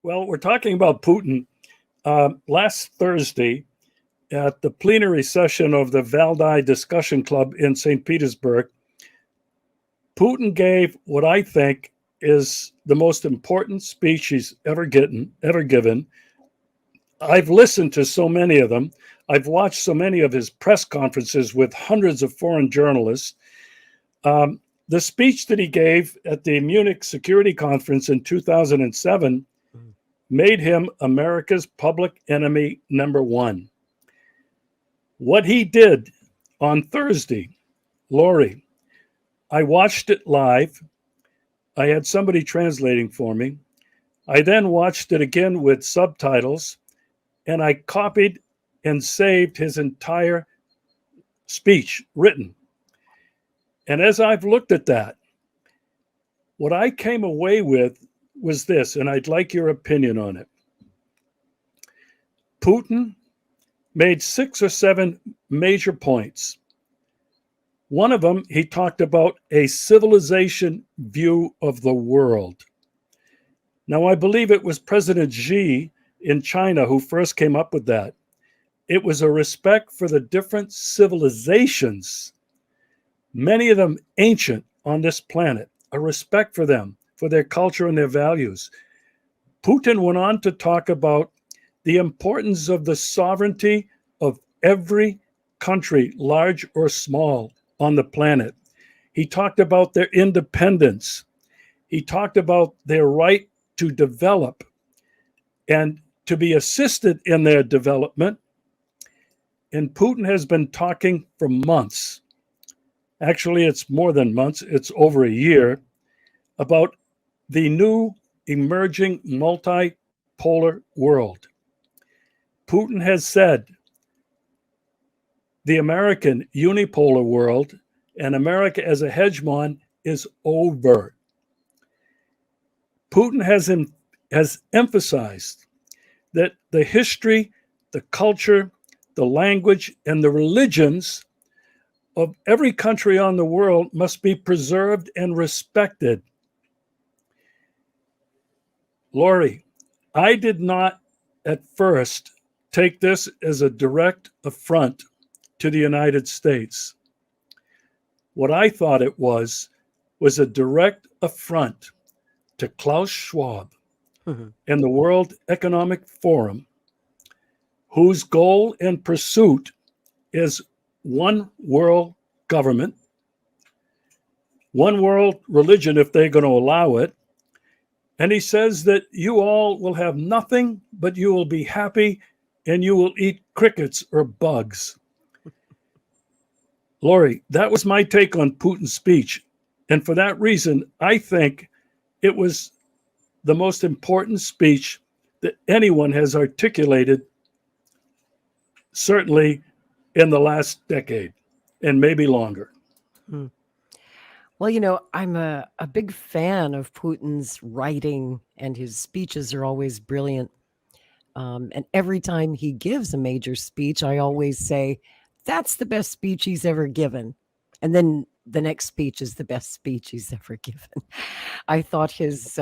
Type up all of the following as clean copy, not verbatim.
Well, we're talking about Putin. Last Thursday, at the plenary session of the Valdai Discussion Club in St. Petersburg, Putin gave what I think is the most important speech he's ever given. I've listened to so many of them. I've watched so many of his press conferences with hundreds of foreign journalists. The speech that he gave at the Munich Security Conference in 2007 made him America's public enemy number one. What he did on Thursday, Lori, I watched it live. I had somebody translating for me. I then watched it again with subtitles, and I copied and saved his entire speech written. And as I've looked at that, what I came away with was this, and I'd like your opinion on it. Putin made 6 or 7 major points. One of them, he talked about a civilization view of the world. Now, I believe it was President Xi in China who first came up with that. It was a respect for the different civilizations, many of them ancient on this planet, a respect for them, for their culture and their values. Putin went on to talk about the importance of the sovereignty of every country, large or small, on the planet. He talked about their independence. He talked about their right to develop and to be assisted in their development. And Putin has been talking for months. Actually, it's more than months, it's over a year, about the new emerging multipolar world. Putin has said the American unipolar world and America as a hegemon is over. Putin has emphasized that the history, the culture, the language, and the religions of every country on the world must be preserved and respected. Lori, I did not at first take this as a direct affront to the United States. What I thought it was a direct affront to Klaus Schwab and the World Economic Forum, whose goal and pursuit is one world government, one world religion if they're going to allow it. And he says that you all will have nothing, but you will be happy and you will eat crickets or bugs. Lori, that was my take on Putin's speech. And for that reason, I think it was the most important speech that anyone has articulated, certainly in the last decade and maybe longer. Well, I'm a big fan of Putin's writing, and his speeches are always brilliant. And every time he gives a major speech, I always say, that's the best speech he's ever given. And then the next speech is the best speech he's ever given. I thought his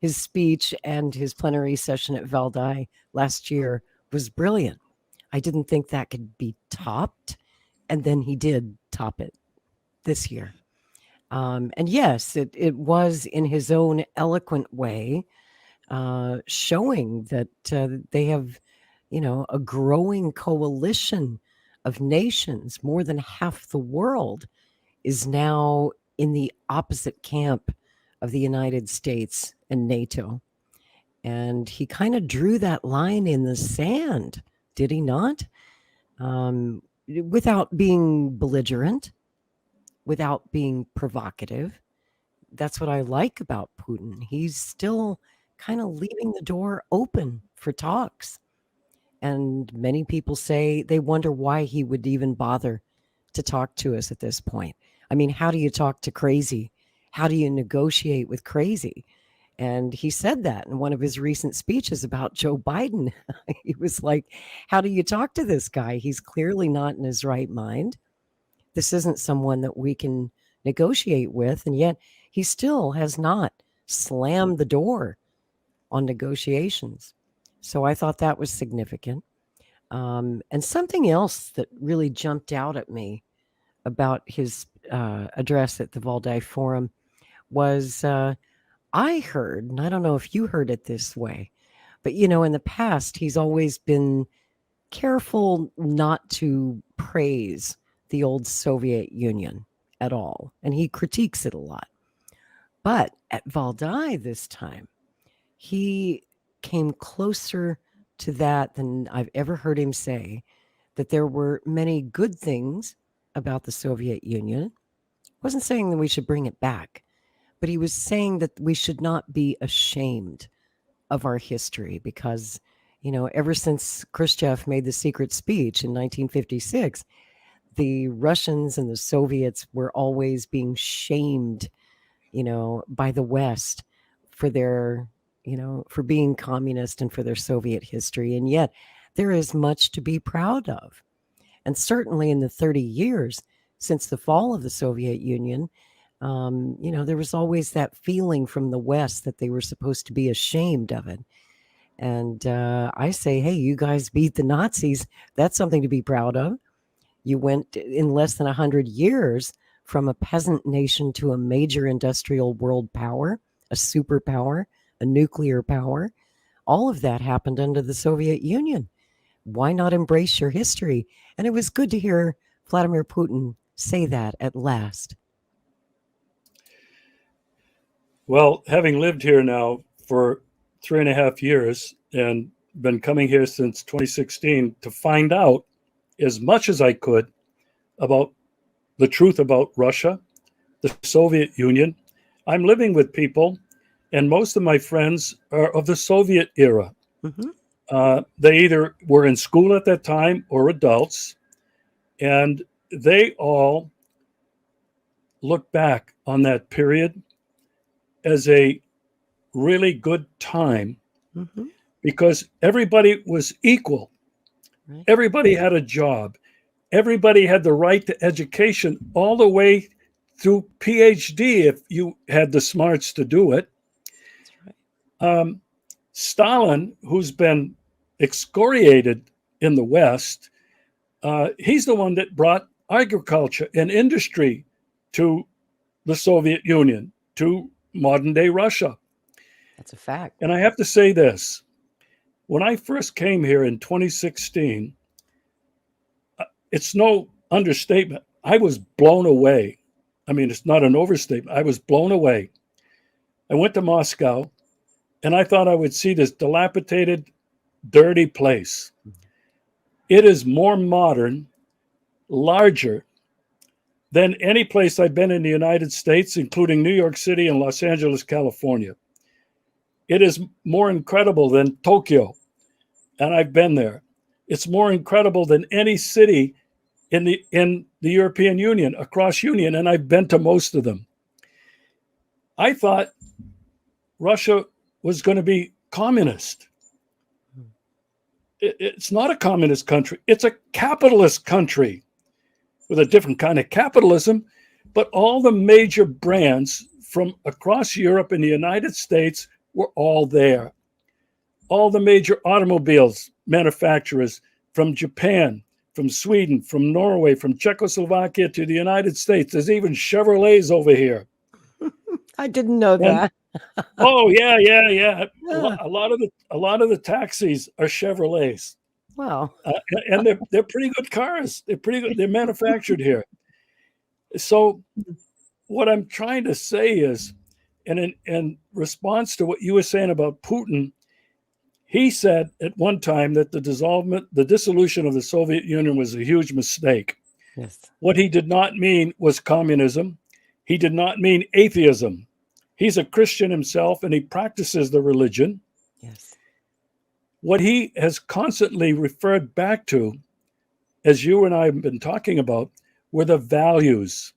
speech and his plenary session at Valdai last year was brilliant. I didn't think that could be topped. And then he did top it this year. And yes, it was in his own eloquent way, showing that they have, a growing coalition of nations. More than half the world is now in the opposite camp of the United States and NATO. And he kind of drew that line in the sand, did he not? Without being belligerent, without being provocative. That's what I like about Putin. He's still kind of leaving the door open for talks. And many people say they wonder why he would even bother to talk to us at this point. I mean, how do you talk to crazy? How do you negotiate with crazy? And he said that in one of his recent speeches about Joe Biden. He was like, how do you talk to this guy? He's clearly not in his right mind. This isn't someone that we can negotiate with. And yet he still has not slammed the door on negotiations. So I thought that was significant. And something else that really jumped out at me about his address at the Valdai Forum was I heard, and I don't know if you heard it this way, but in the past, he's always been careful not to praise the old Soviet Union at all. And he critiques it a lot. But at Valdai this time, he came closer to that than I've ever heard him say, that there were many good things about the Soviet Union. Wasn't saying that we should bring it back, but he was saying that we should not be ashamed of our history because, ever since Khrushchev made the secret speech in 1956, the Russians and the Soviets were always being shamed, by the West for their, for being communist and for their Soviet history. And yet there is much to be proud of. And certainly in the 30 years since the fall of the Soviet Union, there was always that feeling from the West that they were supposed to be ashamed of it. And I say, hey, you guys beat the Nazis. That's something to be proud of. You went in less than 100 years from a peasant nation to a major industrial world power, a superpower, a nuclear power. All of that happened under the Soviet Union. Why not embrace your history? And it was good to hear Vladimir Putin say that at last. Well, having lived here now for 3.5 years and been coming here since 2016 to find out as much as I could about the truth about Russia, the Soviet Union. I'm living with people, and most of my friends are of the Soviet era. Mm-hmm. They either were in school at that time or adults, and they all look back on that period as a really good time mm-hmm. because everybody was equal. Right. Everybody had a job. Everybody had the right to education all the way through PhD if you had the smarts to do it. That's right. Stalin, who's been excoriated in the West, he's the one that brought agriculture and industry to the Soviet Union, to modern-day Russia. That's a fact. And I have to say this. When I first came here in 2016, it's no understatement. I was blown away. I mean, it's not an overstatement. I was blown away. I went to Moscow, and I thought I would see this dilapidated, dirty place. It is more modern, larger than any place I've been in the United States, including New York City and Los Angeles, California. It is more incredible than Tokyo, and I've been there. It's more incredible than any city in the European Union, across Union, and I've been to most of them. I thought Russia was going to be communist. It's not a communist country. It's a capitalist country with a different kind of capitalism, but all the major brands from across Europe and the United States were all there. All the major automobiles manufacturers from Japan, from Sweden, from Norway, from Czechoslovakia to the United States. There's even Chevrolets over here. I didn't know that. Oh yeah. A lot of the taxis are Chevrolets. Wow. And they're pretty good cars. They're pretty good. They're manufactured here. So what I'm trying to say is, and in response to what you were saying about Putin, he said at one time that the dissolution of the Soviet Union was a huge mistake. Yes. What he did not mean was communism. He did not mean atheism. He's a Christian himself, and he practices the religion. Yes. What he has constantly referred back to, as you and I have been talking about, were the values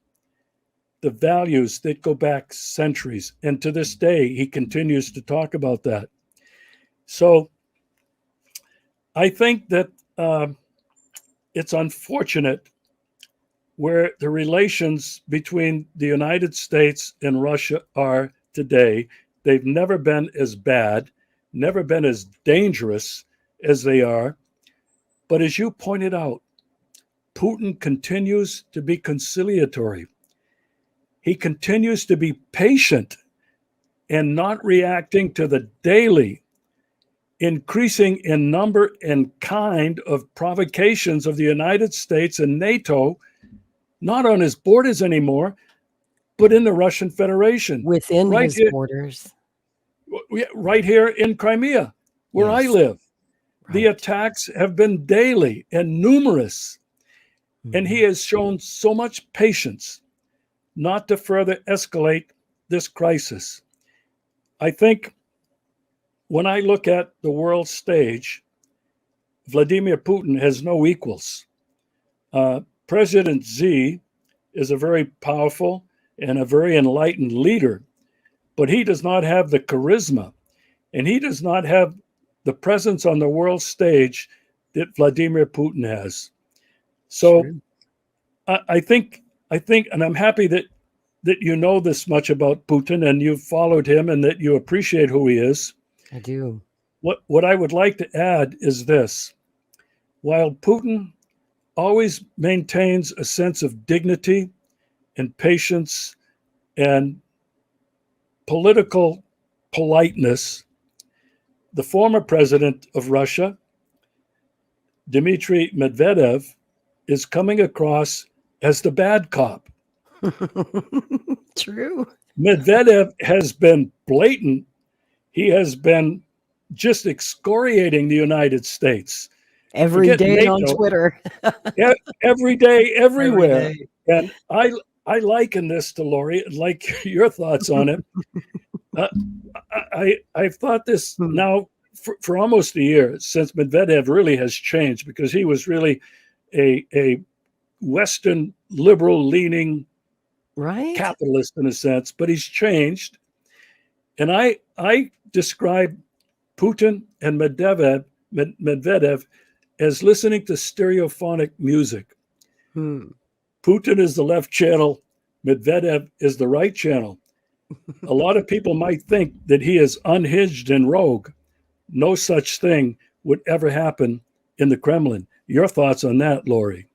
that go back centuries. And to this day, he continues to talk about that. So I think that it's unfortunate where the relations between the United States and Russia are today. They've never been as bad. never been as dangerous as they are. But as you pointed out, Putin continues to be conciliatory. He continues to be patient and not reacting to the daily increasing in number and kind of provocations of the United States and NATO, not on his borders anymore, but in the Russian Federation. Within right his here, borders. right here in Crimea, where I Yes. live. The Right. attacks have been daily and numerous, and he has shown so much patience not to further escalate this crisis. I think when I look at the world stage, Vladimir Putin has no equals. President Xi is a very powerful and a very enlightened leader, but he does not have the charisma and he does not have the presence on the world stage that Vladimir Putin has. So True. I think, and I'm happy that you know this much about Putin and you've followed him and that you appreciate who he is. I do. What I would like to add is this. While Putin always maintains a sense of dignity and patience and political politeness, the former president of Russia, Dmitry Medvedev, is coming across as the bad cop. True. Medvedev has been blatant. He has been just excoriating the United States. Every Forget day on NATO. Twitter. Every day, everywhere. Every day. And I liken this to Lori, and like your thoughts on it. I've thought this now for almost a year since Medvedev really has changed, because he was really a Western liberal leaning Right. capitalist in a sense, but he's changed. And I describe Putin and Medvedev as listening to stereophonic music. Putin is the left channel, Medvedev is the right channel. A lot of people might think that he is unhinged and rogue. No such thing would ever happen in the Kremlin. Your thoughts on that, Lori?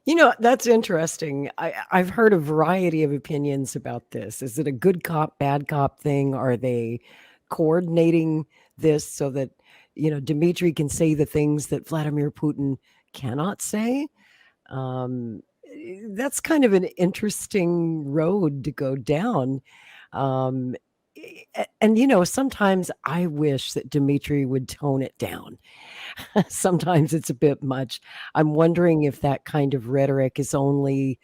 You know, that's interesting. I've heard a variety of opinions about this. Is it a good cop, bad cop thing? Are they coordinating this so that, Dmitry can say the things that Vladimir Putin cannot say? That's kind of an interesting road to go down. And, sometimes I wish that Dmitry would tone it down. Sometimes it's a bit much. I'm wondering if that kind of rhetoric is only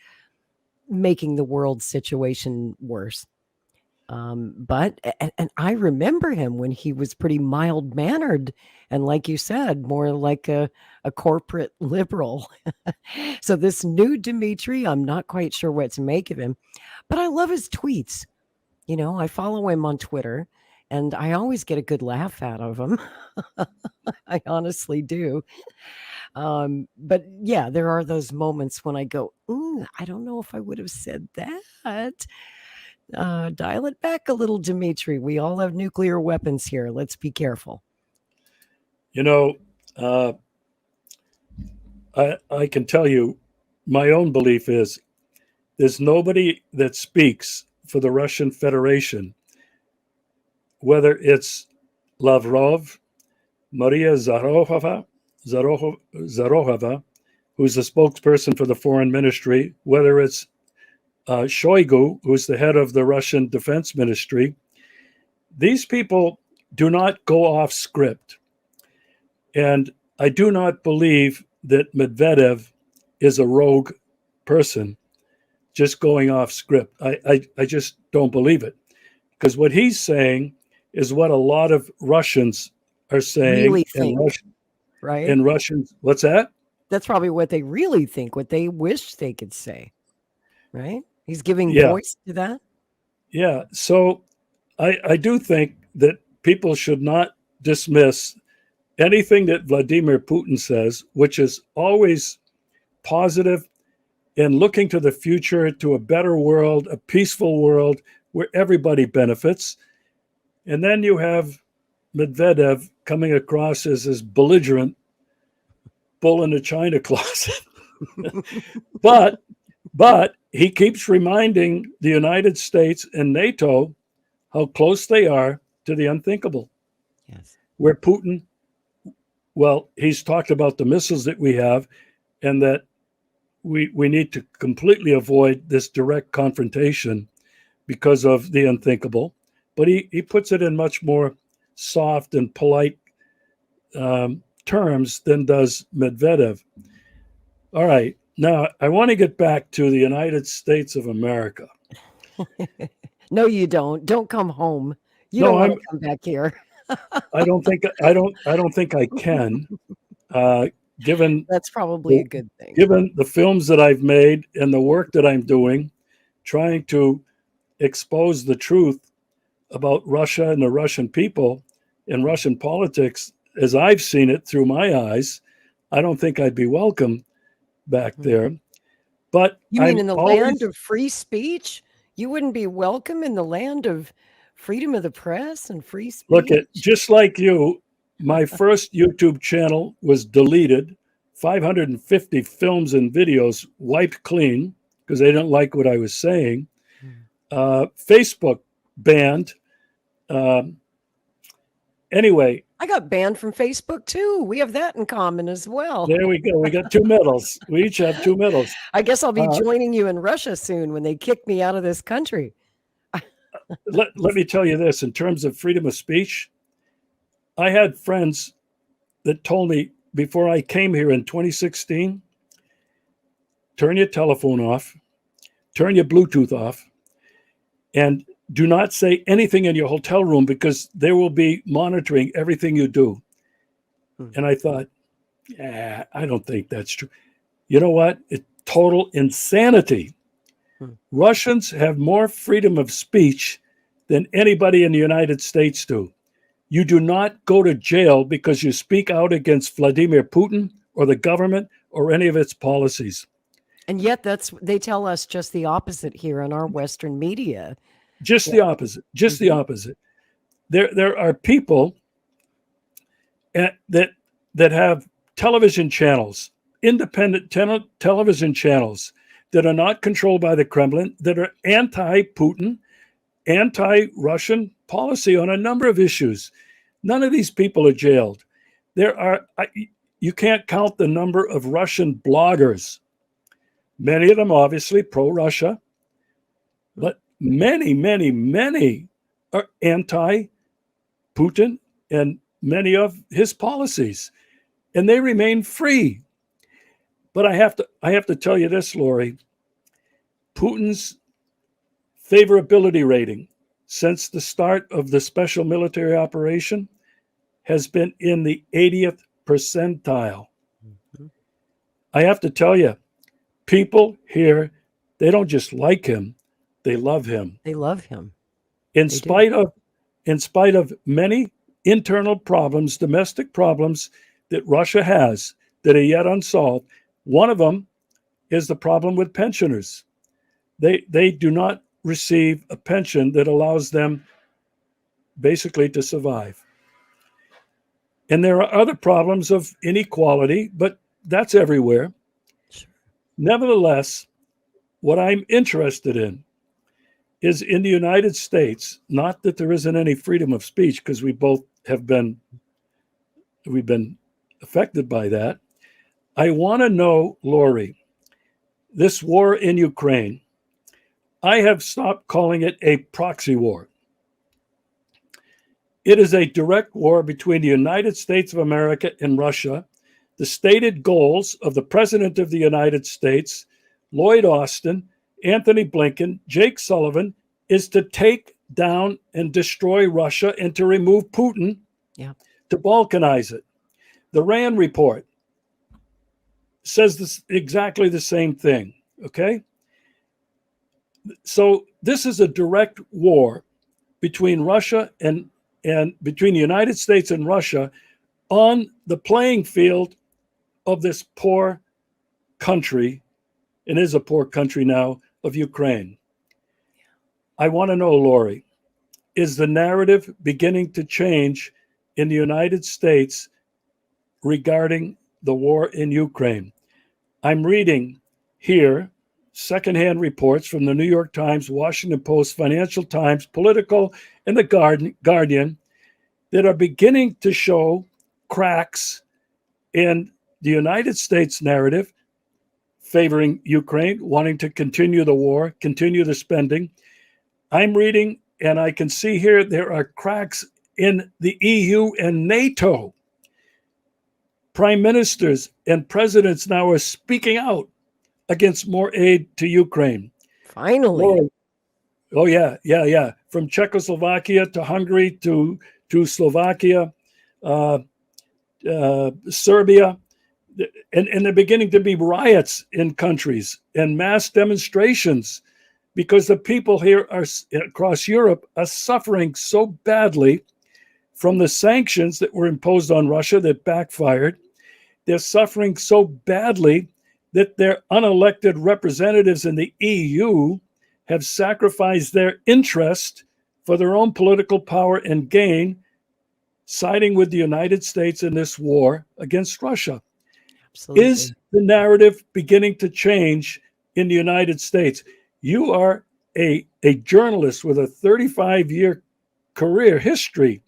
making the world situation worse. But I remember him when he was pretty mild mannered and, like you said, more like a corporate liberal. So this new Dmitry, I'm not quite sure what to make of him, but I love his tweets. I follow him on Twitter and I always get a good laugh out of him. I honestly do. But yeah, there are those moments when I go, I don't know if I would have said that. Dial it back a little, Dmitry. We all have nuclear weapons here. Let's be careful. I can tell you my own belief is there's nobody that speaks for the Russian Federation, whether it's Lavrov, Maria Zakharova, who's the spokesperson for the foreign ministry, whether it's Shoigu, who's the head of the Russian Defense Ministry. These people do not go off script. And I do not believe that Medvedev is a rogue person just going off script. I just don't believe it. Because what he's saying is what a lot of Russians are saying. Really think, right? And Russians, what's that? That's probably what they really think, what they wish they could say, right? He's giving voice to that. Yeah. So I do think that people should not dismiss anything that Vladimir Putin says, which is always positive and looking to the future, to a better world, a peaceful world where everybody benefits. And then you have Medvedev coming across as this belligerent bull in the china closet. but he keeps reminding the United States and NATO how close they are to the unthinkable. Yes. Where Putin, well, he's talked about the missiles that we have, and that we need to completely avoid this direct confrontation because of the unthinkable. But he puts it in much more soft and polite terms than does Medvedev. All right. Now, I want to get back to the United States of America. No, you don't. Don't come home. You No, don't want to come back here. I don't think I can. Given That's probably a good thing. Given the films that I've made and the work that I'm doing, trying to expose the truth about Russia and the Russian people and Russian politics as I've seen it through my eyes, I don't think I'd be welcome back there. But you mean in the land of free speech? You wouldn't be welcome in the land of freedom of the press and free speech? Look, just like you, my first YouTube channel was deleted, 550 films and videos wiped clean because they didn't like what I was saying. Facebook banned. Anyway. I got banned from Facebook too. We have that in common as well. There we go. We got 2 medals. We each have 2 medals. I guess I'll be joining you in Russia soon when they kick me out of this country. Let me tell you this, in terms of freedom of speech, I had friends that told me before I came here in 2016, turn your telephone off, turn your Bluetooth off, and do not say anything in your hotel room because they will be monitoring everything you do. And I thought, I don't think that's true. You know what? It's total insanity. Russians have more freedom of speech than anybody in the United States do. You do not go to jail because you speak out against Vladimir Putin or the government or any of its policies. And yet they tell us just the opposite here in our Western media. Just the opposite. Just the opposite. There are people that have television channels, independent television channels that are not controlled by the Kremlin, that are anti-Putin, anti-Russian policy on a number of issues. None of these people are jailed. You can't count the number of Russian bloggers. Many of them obviously pro-Russia, but many, many, many are anti-Putin and many of his policies, and they remain free. But I have to tell you this, Lori. Putin's favorability rating since the start of the special military operation has been in the 80th percentile. I have to tell you, people here, they don't just like him, they love him. They love him. In spite of many internal problems, domestic problems that Russia has that are yet unsolved, one of them is the problem with pensioners. They do not receive a pension that allows them basically to survive. And there are other problems of inequality, but that's everywhere. Sure. Nevertheless, what I'm interested in is in the United States, not that there isn't any freedom of speech, because we've been affected by that. I want to know, Lori, this war in Ukraine, I have stopped calling it a proxy war. It is a direct war between the United States of America and Russia. The stated goals of the President of the United States, Lloyd Austin, Anthony Blinken, Jake Sullivan, is to take down and destroy Russia and to remove Putin, to balkanize it. The RAND report says exactly the same thing, okay? So this is a direct war between Russia and between the United States and Russia on the playing field of this poor country, and is a poor country now, of Ukraine. I want to know, Lori, is the narrative beginning to change in the United States regarding the war in Ukraine. I'm reading here secondhand reports from the New York Times, Washington Post, Financial Times, Political, and the Guardian that are beginning to show cracks in the United States narrative favoring Ukraine, wanting to continue the war, continue the spending. I'm reading, and I can see here there are cracks in the EU and NATO. Prime ministers and presidents now are speaking out against more aid to Ukraine. Finally. More, oh yeah. From Czechoslovakia to Hungary to Slovakia, Serbia, and they're beginning to be riots in countries and mass demonstrations because the people here are across Europe are suffering so badly from the sanctions that were imposed on Russia that backfired. They're suffering so badly that their unelected representatives in the EU have sacrificed their interest for their own political power and gain, siding with the United States in this war against Russia. Absolutely. Is the narrative beginning to change in the United States? You are a journalist with a 35-year career history.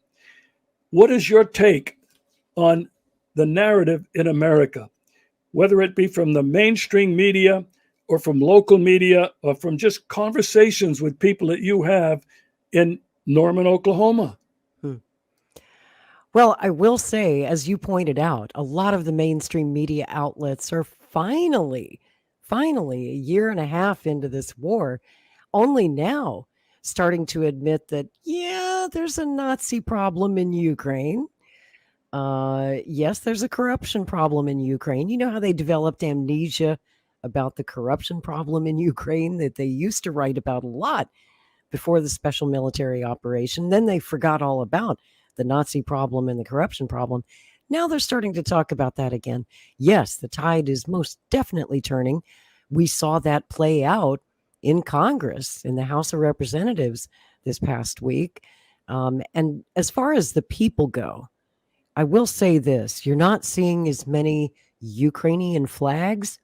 What is your take on the narrative in America, whether it be from the mainstream media or from local media or from just conversations with people that you have in Norman, Oklahoma? Well, I will say, as you pointed out, a lot of the mainstream media outlets are finally a year and a half into this war, only now starting to admit that, yeah, there's a Nazi problem in Ukraine. Yes, there's a corruption problem in Ukraine. You know how they developed amnesia about the corruption problem in Ukraine that they used to write about a lot before the special military operation. Then they forgot all about the Nazi problem and the corruption problem. Now they're starting to talk about that again. Yes, the tide is most definitely turning. We saw that play out in Congress, in the House of Representatives this past week. And as far as the people go, I will say this, you're not seeing as many Ukrainian flags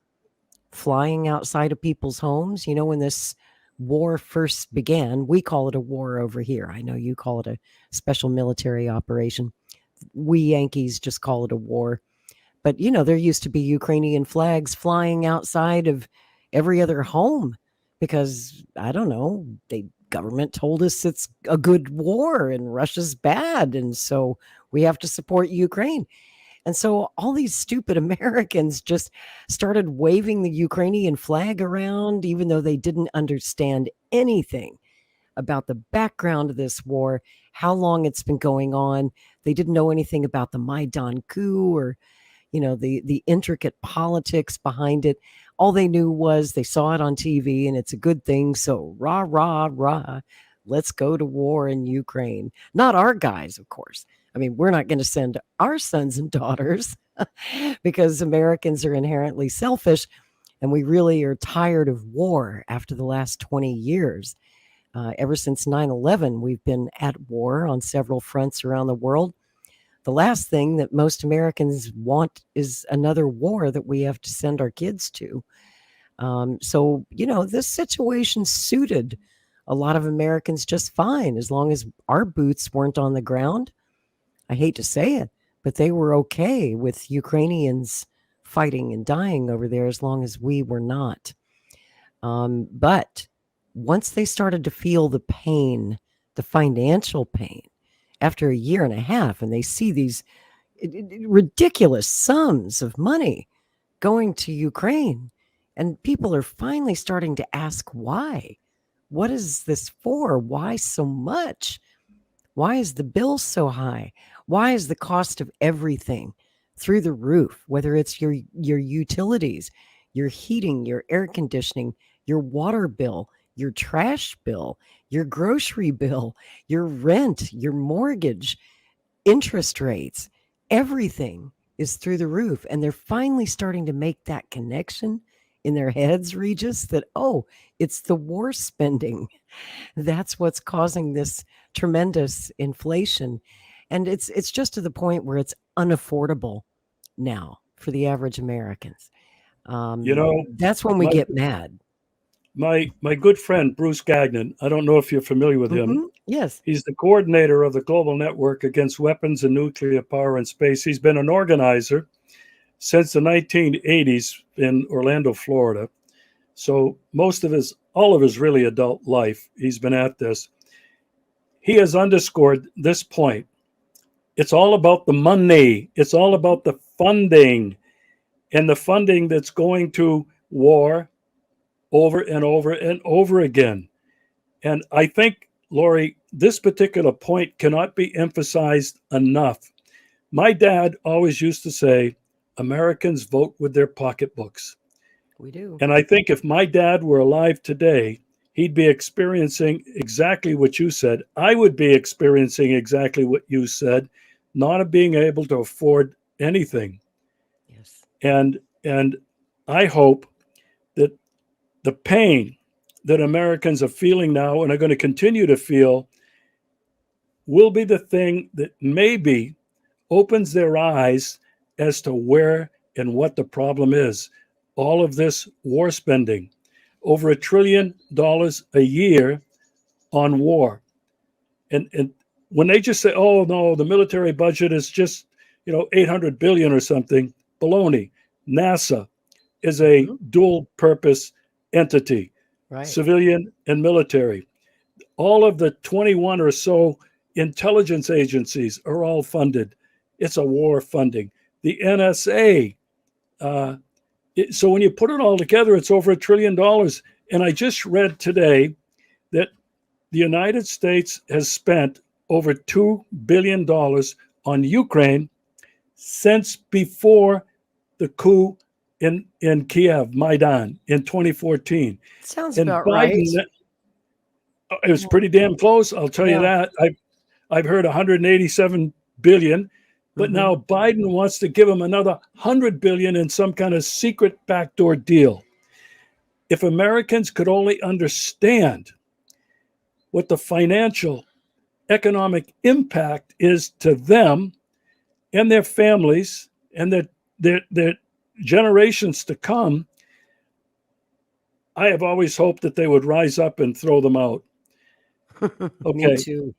flying outside of people's homes. You know, when this war first began, we call it a war over here. I know you call it a special military operation. We Yankees just call it a war. But, you know, there used to be Ukrainian flags flying outside of every other home because, I don't know, the government told us it's a good war and Russia's bad. And so we have to support Ukraine. And so all these stupid Americans just started waving the Ukrainian flag around, even though they didn't understand anything about the background of this war, how long it's been going on. They didn't know anything about the Maidan coup or, you know, the intricate politics behind it. All they knew was they saw it on TV and it's a good thing. So rah, rah, rah, let's go to war in Ukraine. Not our guys, of course. I mean, we're not going to send our sons and daughters because Americans are inherently selfish and we really are tired of war after the last 20 years. Ever since 9/11, we've been at war on several fronts around the world. The last thing that most Americans want is another war that we have to send our kids to. So, you know, this situation suited a lot of Americans just fine as long as our boots weren't on the ground. I hate to say it, but they were okay with Ukrainians fighting and dying over there as long as we were not. But once they started to feel the pain, the financial pain, after a year and a half, and they see these ridiculous sums of money going to Ukraine, and people are finally starting to ask why. What is this for? Why so much? Why is the bill so high? Why is the cost of everything through the roof, whether it's your utilities, your heating, your air conditioning, your water bill, your trash bill, your grocery bill, your rent, your mortgage, interest rates, everything is through the roof. And they're finally starting to make that connection in their heads, Regis, that, oh, it's the war spending. That's what's causing this tremendous inflation. And it's just to the point where it's unaffordable now for the average Americans. You know, That's when we my get mad. my good friend Bruce Gagnon, I don't know if you're familiar with him. Yes. He's the coordinator of the Global Network Against Weapons and Nuclear Power in Space. He's been an organizer since the 1980s in Orlando, Florida. So all of his really adult life, he's been at this. He has underscored this point. It's all about the money. It's all about the funding, and the funding that's going to war over and over and over again. And I think, Lori, this particular point cannot be emphasized enough. My dad always used to say, Americans vote with their pocketbooks. We do. And I think if my dad were alive today, he'd be experiencing exactly what you said. I would be experiencing exactly what you said, not being able to afford anything. Yes. And I hope that the pain that Americans are feeling now and are going to continue to feel will be the thing that maybe opens their eyes as to where and what the problem is. All of this war spending, over $1 trillion a year on war. And when they just say, oh no, the military budget is just, 800 billion or something, baloney. NASA is a dual purpose entity, Right. civilian and military. All of the 21 or so intelligence agencies are all funded. It's a war funding. The NSA. So when you put it all together, it's over $1 trillion. And I just read today that the United States has spent over $2 billion on Ukraine since before the coup in Kiev, Maidan, in 2014. Sounds And about right. Biden, it was pretty damn close, I'll tell you that. I've heard 187 billion, but now Biden wants to give him another 100 billion in some kind of secret backdoor deal. If Americans could only understand what the financial, economic impact is to them and their families and their generations to come, I have always hoped that they would rise up and throw them out. Me Okay. too.